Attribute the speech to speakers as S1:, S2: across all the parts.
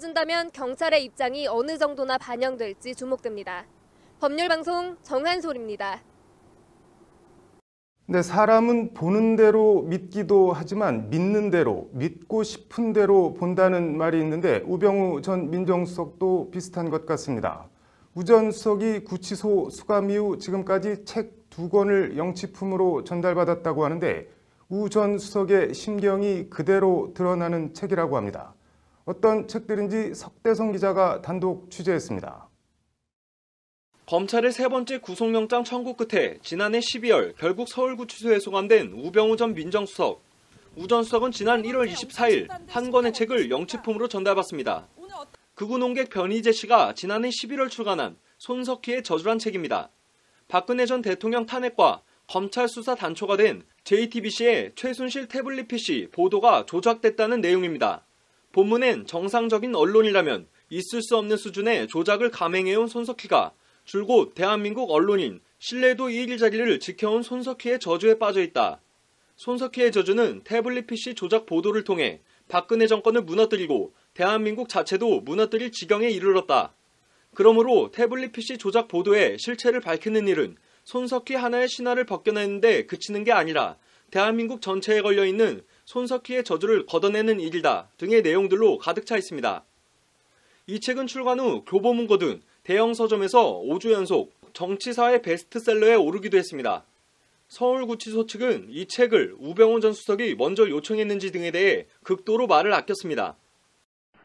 S1: 준다면 경찰의 입장이 어느 정도나 반영될지 주목됩니다. 법률방송 정한솔입니다.
S2: 네, 사람은 보는 대로 믿기도 하지만 믿는 대로, 믿고 싶은 대로 본다는 말이 있는데 우병우 전 민정수석도 비슷한 것 같습니다. 우 전 수석이 구치소 수감 이후 지금까지 책 2권을 영치품으로 전달받았다고 하는데 우 전 수석의 심경이 그대로 드러나는 책이라고 합니다. 어떤 책들인지 석대성 기자가 단독 취재했습니다.
S3: 검찰의 세 번째 구속영장 청구 끝에 지난해 12월 결국 서울구치소에 송환된 우병우 전 민정수석. 우 전 수석은 지난 1월 24일 한 권의 책을 영치품으로 전달받습니다. 극우 농객 변희재 씨가 지난해 11월 출간한 손석희의 저주란 책입니다. 박근혜 전 대통령 탄핵과 검찰 수사 단초가 된 JTBC의 최순실 태블릿 PC 보도가 조작됐다는 내용입니다. 본문엔 정상적인 언론이라면 있을 수 없는 수준의 조작을 감행해온 손석희가 줄곧 대한민국 언론인 신뢰도 1위 자리를 지켜온 손석희의 저주에 빠져있다. 손석희의 저주는 태블릿 PC 조작 보도를 통해 박근혜 정권을 무너뜨리고 대한민국 자체도 무너뜨릴 지경에 이르렀다. 그러므로 태블릿 PC 조작 보도의 실체를 밝히는 일은 손석희 하나의 신화를 벗겨내는데 그치는 게 아니라 대한민국 전체에 걸려있는 손석희의 저주를 걷어내는 일이다 등의 내용들로 가득 차 있습니다. 이 책은 출간 후 교보문고 등 대형 서점에서 5주 연속 정치사회 베스트셀러에 오르기도 했습니다. 서울구치소 측은 이 책을 우병우 전 수석이 먼저 요청했는지 등에 대해 극도로 말을 아꼈습니다.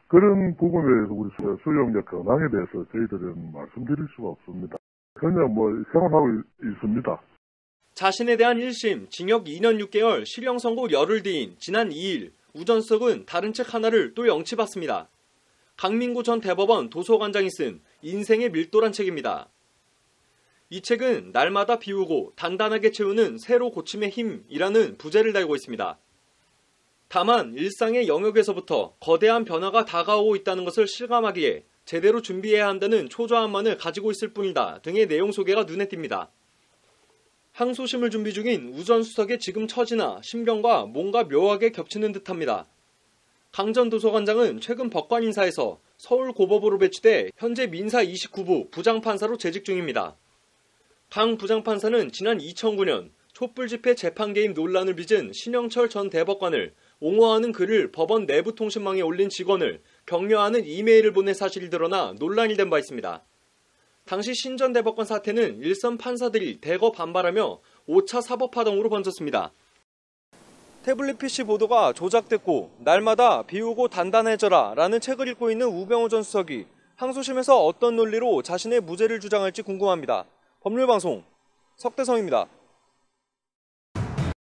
S4: 그런 부분에 대해서 우리 수용자 근황에 대해서 저희들은 말씀드릴 수가 없습니다. 그냥 생활하고 있습니다.
S3: 자신에 대한 1심 징역 2년 6개월 실형 선고 열흘 뒤인 지난 2일 우 전 수석은 다른 책 하나를 또 영치받습니다. 강민구 전 대법원 도서관장이 쓴 인생의 밀도란 책입니다. 이 책은 날마다 비우고 단단하게 채우는 새로 고침의 힘이라는 부제를 달고 있습니다. 다만 일상의 영역에서부터 거대한 변화가 다가오고 있다는 것을 실감하기에 제대로 준비해야 한다는 초조함만을 가지고 있을 뿐이다 등의 내용 소개가 눈에 띕니다. 항소심을 준비 중인 우 전 수석의 지금 처지나 심경과 뭔가 묘하게 겹치는 듯합니다. 강 전 도서관장은 최근 법관 인사에서 서울고법으로 배치돼 현재 민사 29부 부장판사로 재직 중입니다. 강 부장판사는 지난 2009년 촛불집회 재판 개입 논란을 빚은 신영철 전 대법관을 옹호하는 글을 법원 내부 통신망에 올린 직원을 격려하는 이메일을 보낸 사실이 드러나 논란이 된 바 있습니다. 당시 신 전 대법관 사태는 일선 판사들이 대거 반발하며 5차 사법파동으로 번졌습니다. 태블릿 PC 보도가 조작됐고 날마다 비우고 단단해져라 라는 책을 읽고 있는 우병우 전 수석이 항소심에서 어떤 논리로 자신의 무죄를 주장할지 궁금합니다. 법률방송 석대성입니다.